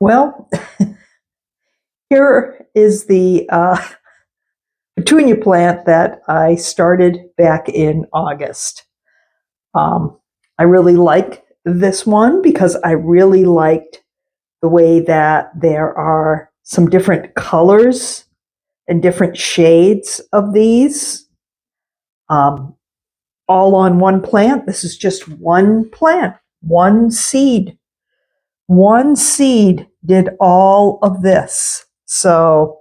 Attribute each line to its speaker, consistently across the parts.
Speaker 1: Well, here is the petunia plant that I started back in August. I really like this one because I really liked the way that there are some different colors and different shades of these, all on one plant. This is just one plant, one seed. One seed did all of this. So,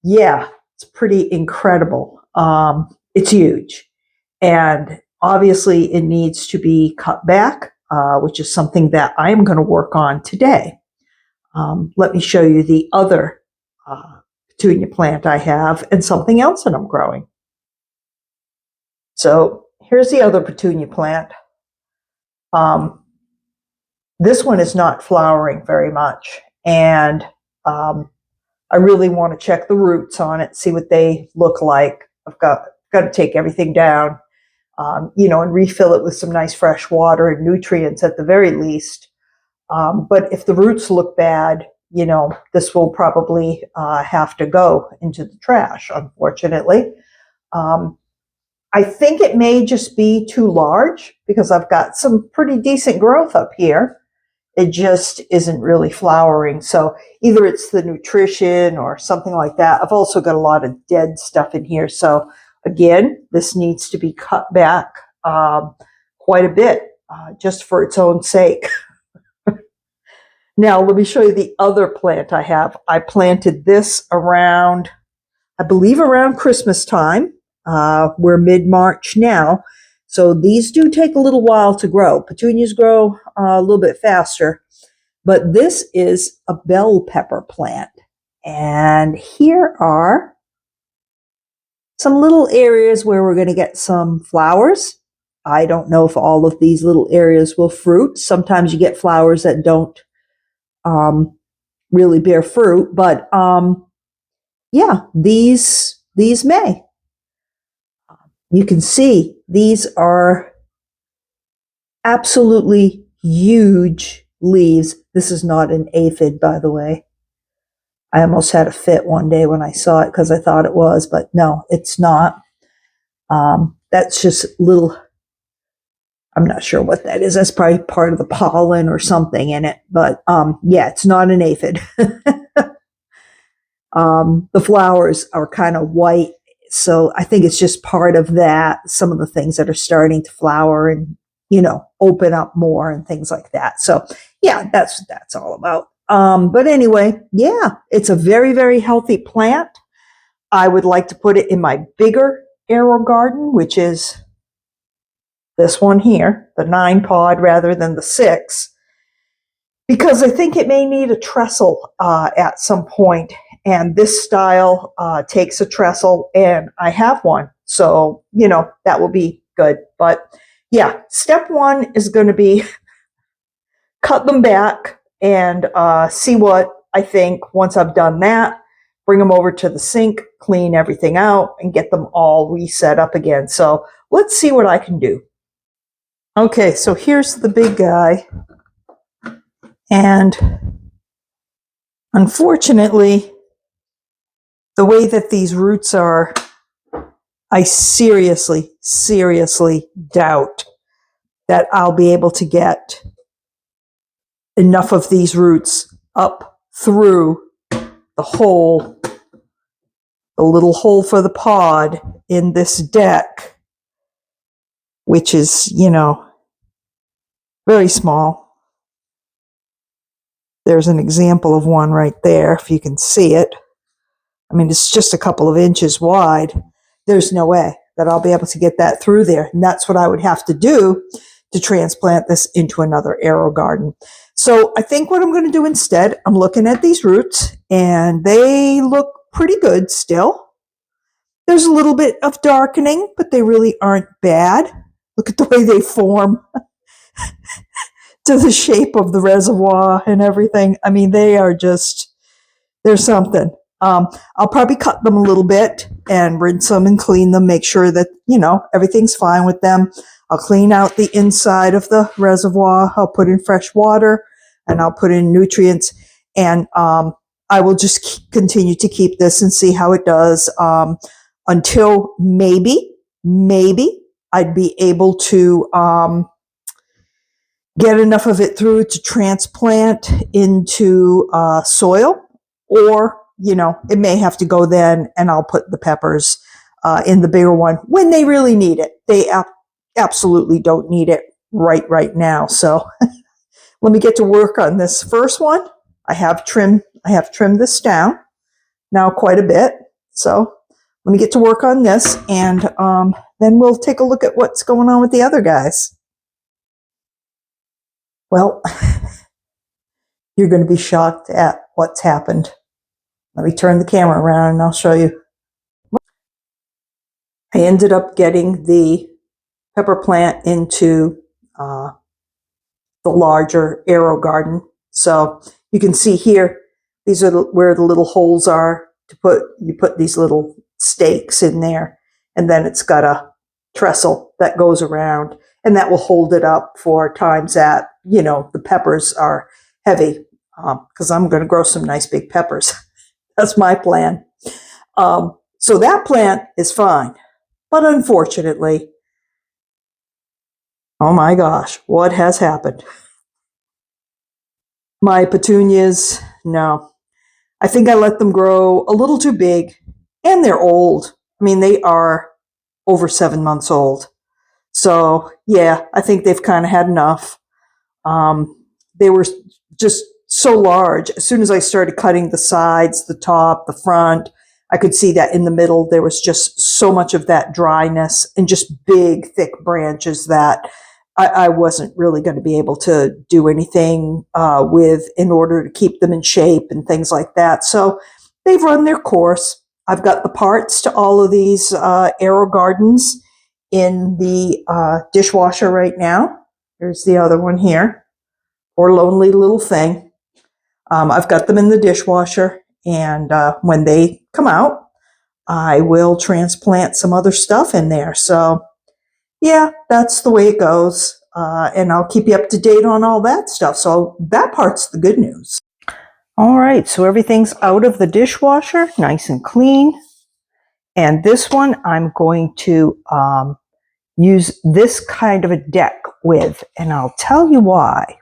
Speaker 1: yeah, it's pretty incredible. It's huge. And obviously, it needs to be cut back, which is something that I'm going to work on today. Let me show you the other petunia plant I have and something else that I'm growing. So, here's the other petunia plant. This one is not flowering very much, and I really want to check the roots on it, see what they look like. I've got to take everything down, and refill it with some nice fresh water and nutrients at the very least. But if the roots look bad, this will probably have to go into the trash, unfortunately. I think it may just be too large because I've got some pretty decent growth up here. It just isn't really flowering. So either it's the nutrition or something like that. I've also got a lot of dead stuff in here. So again, this needs to be cut back quite a bit just for its own sake. Now, let me show you the other plant I have. I planted this around, I believe around Christmas time. We're mid-March now. So these do take a little while to grow. Petunias grow a little bit faster, but this is a bell pepper plant. And here are some little areas where we're going to get some flowers. I don't know if all of these little areas will fruit. Sometimes you get flowers that don't really bear fruit, but yeah, these may. You can see these are absolutely huge leaves. This is not an aphid, by the way. I almost had a fit one day when I saw it because I thought it was, but no, it's not. That's just little, I'm not sure what that is. That's probably part of the pollen or something in it, but yeah, it's not an aphid. The flowers are kind of white. So I think it's just part of that, some of the things that are starting to flower and, open up more and things like that. So yeah, that's what that's all about. But anyway, yeah, it's a very, very healthy plant. I would like to put it in my bigger Aerogarden, which is this one here, the 9-pod rather than the 6, because I think it may need a trestle at some point. And this style takes a trestle, and I have one. So, that will be good. But yeah, step one is going to be cut them back and see what I think. Once I've done that, bring them over to the sink, clean everything out, and get them all reset up again. So let's see what I can do. Okay, so here's the big guy. And unfortunately, the way that these roots are, I seriously, seriously doubt that I'll be able to get enough of these roots up through the hole, the little hole for the pod in this deck, which is, very small. There's an example of one right there, if you can see it. I mean, it's just a couple of inches wide. There's no way that I'll be able to get that through there. And that's what I would have to do to transplant this into another Aerogarden. So I think what I'm going to do instead, I'm looking at these roots and they look pretty good still. There's a little bit of darkening, but they really aren't bad. Look at the way they form to the shape of the reservoir and everything. I mean, they're something. I'll probably cut them a little bit and rinse them and clean them, make sure that, everything's fine with them. I'll clean out the inside of the reservoir. I'll put in fresh water and I'll put in nutrients. And I will just continue to keep this and see how it does until maybe I'd be able to get enough of it through to transplant into soil, or, you know, it may have to go then, and I'll put the peppers in the bigger one when they really need it. They absolutely don't need it right now. So let me get to work on this first one. I have trimmed this down now quite a bit. So let me get to work on this, and then we'll take a look at what's going on with the other guys. Well, you're going to be shocked at what's happened. Let me turn the camera around and I'll show you. I ended up getting the pepper plant into the larger Aerogarden. So you can see here, these are where the little holes are to put, you put these little stakes in there, and then it's got a trestle that goes around, and that will hold it up for times that, you know, the peppers are heavy, because I'm going to grow some nice big peppers. That's my plan. So that plant is fine. But unfortunately, oh my gosh, what has happened? My petunias, no. I think I let them grow a little too big, and they're old. I mean, they are over 7 months old. So yeah, I think they've kind of had enough. They were just so large. As soon as I started cutting the sides, the top, the front, I could see that in the middle, there was just so much of that dryness and just big, thick branches that I wasn't really going to be able to do anything with in order to keep them in shape and things like that. So they've run their course. I've got the parts to all of these Aerogardens in the dishwasher right now. There's the other one here. Poor lonely little thing. I've got them in the dishwasher, and when they come out, I will transplant some other stuff in there. So yeah, that's the way it goes. And I'll keep you up to date on all that stuff. So that part's the good news. All right, so everything's out of the dishwasher, nice and clean. And this one I'm going to use this kind of a deck with, and I'll tell you why.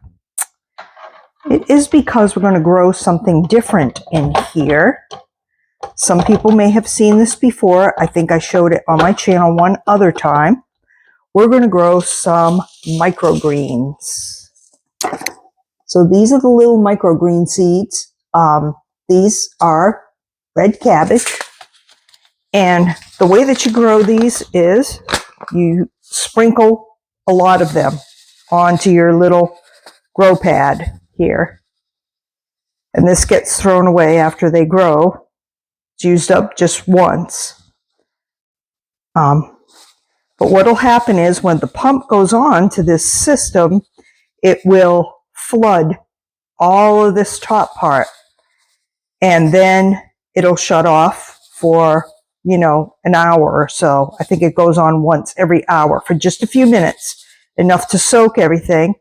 Speaker 1: It is because we're going to grow something different in here. Some people may have seen this before. I think I showed it on my channel one other time. We're going to grow some microgreens. So these are the little microgreen seeds. These are red cabbage. And the way that you grow these is you sprinkle a lot of them onto your little grow pad here. And this gets thrown away after they grow. It's used up just once. But what will happen is when the pump goes on to this system, it will flood all of this top part. And then it'll shut off for, you know, an hour or so. I think it goes on once every hour for just a few minutes, enough to soak everything,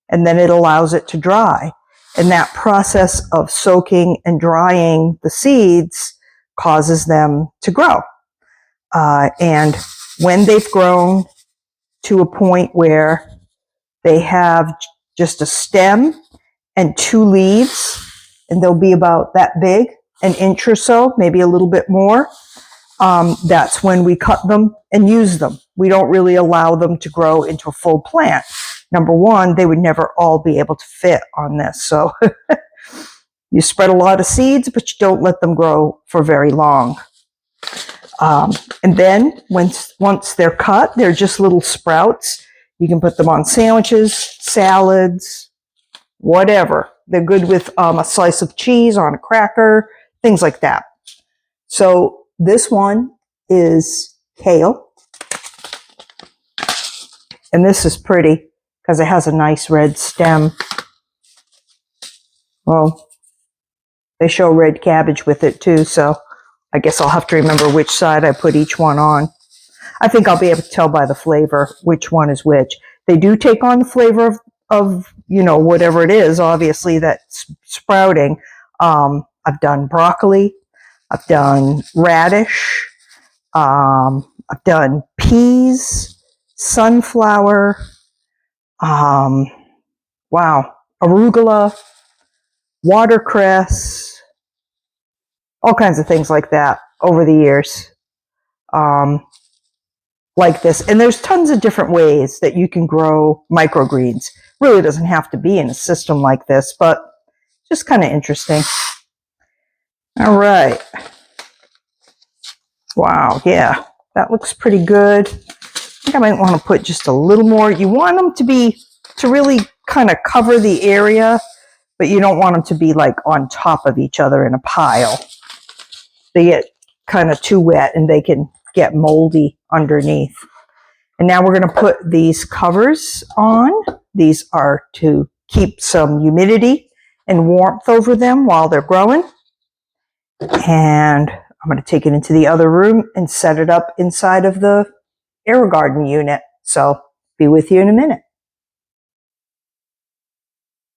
Speaker 1: and then it allows it to dry. And that process of soaking and drying the seeds causes them to grow. And when they've grown to a point where they have just a stem and 2 leaves, and they'll be about that big, an inch or so, maybe a little bit more, that's when we cut them and use them. We don't really allow them to grow into a full plant. Number one, they would never all be able to fit on this. So you spread a lot of seeds, but you don't let them grow for very long. And then once they're cut, they're just little sprouts. You can put them on sandwiches, salads, whatever. They're good with a slice of cheese on a cracker, things like that. So this one is kale. And this is pretty because it has a nice red stem. Well, they show red cabbage with it too, so I guess I'll have to remember which side I put each one on. I think I'll be able to tell by the flavor which one is which. They do take on the flavor of you know, whatever it is, obviously, that's sprouting. I've done broccoli. I've done radish. I've done peas, sunflower, wow, arugula, watercress, all kinds of things like that over the years. Like this. And there's tons of different ways that you can grow microgreens. Really doesn't have to be in a system like this, but just kind of interesting. All right. Wow, yeah, that looks pretty good. I think I might want to put just a little more. You want them to really kind of cover the area, but you don't want them to be like on top of each other in a pile. They get kind of too wet and they can get moldy underneath. And now we're going to put these covers on. These are to keep some humidity and warmth over them while they're growing. And I'm going to take it into the other room and set it up inside of the Aerogarden unit. So be with you in a minute.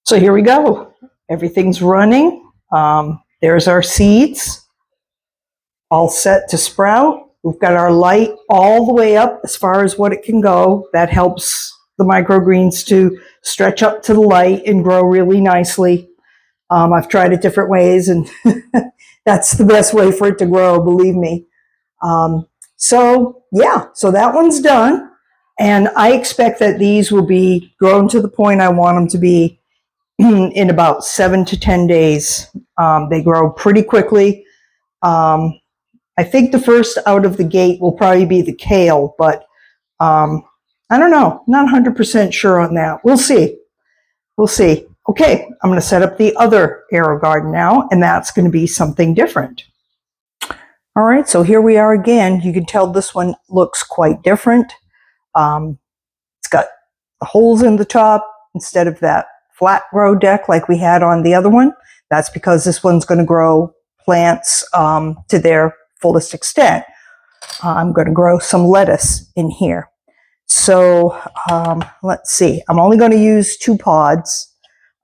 Speaker 1: So here we go. Everything's running. There's our seeds all set to sprout. We've got our light all the way up as far as what it can go. That helps the microgreens to stretch up to the light and grow really nicely. I've tried it different ways, and that's the best way for it to grow, believe me. So that one's done. And I expect that these will be grown to the point I want them to be in about 7 to 10 days. They grow pretty quickly. I think the first out of the gate will probably be the kale, but I don't know. Not 100% sure on that. We'll see. We'll see. Okay, I'm going to set up the other Aerogarden now, and that's going to be something different. All right, so here we are again. You can tell this one looks quite different. It's got the holes in the top instead of that flat grow deck like we had on the other one. That's because this one's going to grow plants to their fullest extent. I'm going to grow some lettuce in here. So let's see. I'm only going to use 2 pods.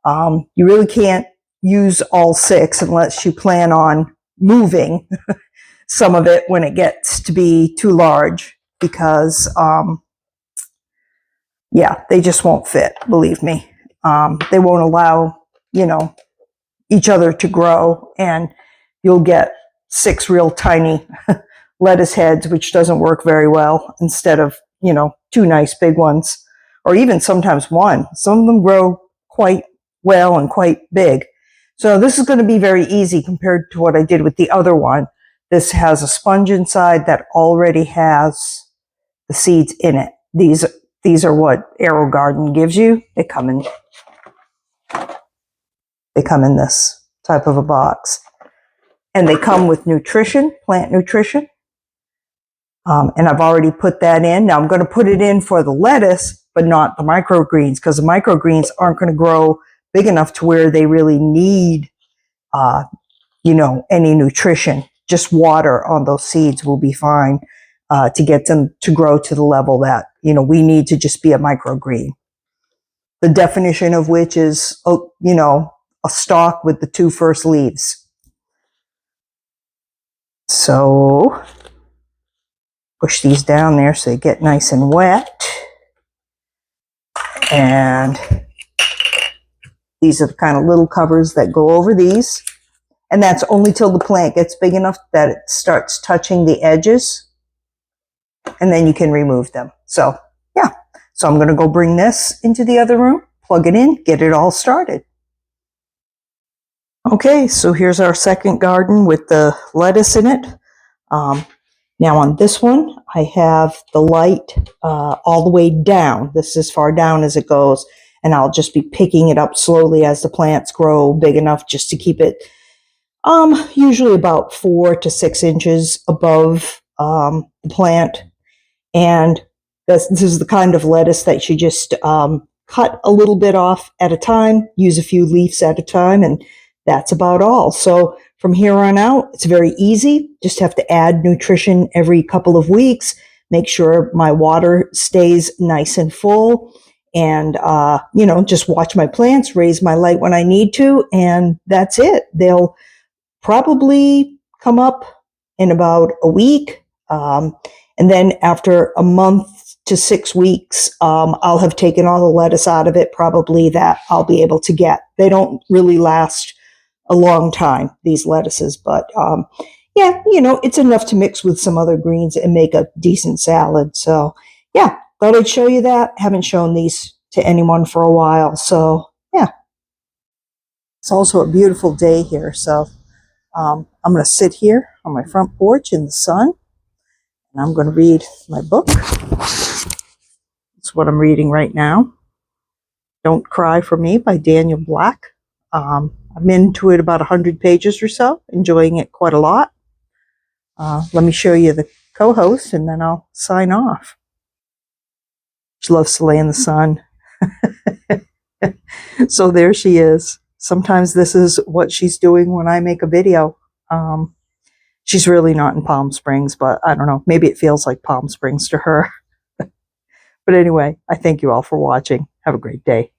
Speaker 1: You really can't use all 6 unless you plan on moving some of it when it gets to be too large, because they just won't fit, believe me. They won't allow, each other to grow, and you'll get 6 real tiny lettuce heads, which doesn't work very well, instead of, 2 nice big ones, or even sometimes 1. Some of them grow quite well and quite big. So this is going to be very easy compared to what I did with the other one. This has a sponge inside that already has the seeds in it. These are what Aerogarden gives you. They come in this type of a box. And they come with nutrition, plant nutrition. And I've already put that in. Now I'm going to put it in for the lettuce, but not the microgreens, because the microgreens aren't going to grow big enough to where they really need, any nutrition. Just water on those seeds will be fine to get them to grow to the level that, we need to just be a microgreen. The definition of which is, a stalk with the 2 first leaves. So push these down there so they get nice and wet. And these are the kind of little covers that go over these. And that's only till the plant gets big enough that it starts touching the edges. And then you can remove them. So, So I'm going to go bring this into the other room, plug it in, get it all started. Okay, so here's our second garden with the lettuce in it. Now on this one, I have the light all the way down. This is as far down as it goes. And I'll just be picking it up slowly as the plants grow big enough just to keep it usually about 4 to 6 inches above the plant. And this is the kind of lettuce that you just cut a little bit off at a time, use a few leaves at a time, and that's about all. So from here on out, it's very easy. Just have to add nutrition every couple of weeks, make sure my water stays nice and full, and, just watch my plants, raise my light when I need to, and that's it. They'll probably come up in about a week. And then after a month to 6 weeks, I'll have taken all the lettuce out of it, probably, that I'll be able to get. They don't really last a long time, these lettuces, but yeah, it's enough to mix with some other greens and make a decent salad. So yeah, thought I'd show you that. Haven't shown these to anyone for a while. So yeah, it's also a beautiful day here. So I'm going to sit here on my front porch in the sun, and I'm going to read my book. It's what I'm reading right now. Don't Cry for Me by Daniel Black. I'm into it about 100 pages or so, enjoying it quite a lot. Let me show you the co-host, and then I'll sign off. She loves to lay in the sun. So there she is. Sometimes this is what she's doing when I make a video. She's really not in Palm Springs, but I don't know. Maybe it feels like Palm Springs to her. But anyway, I thank you all for watching. Have a great day.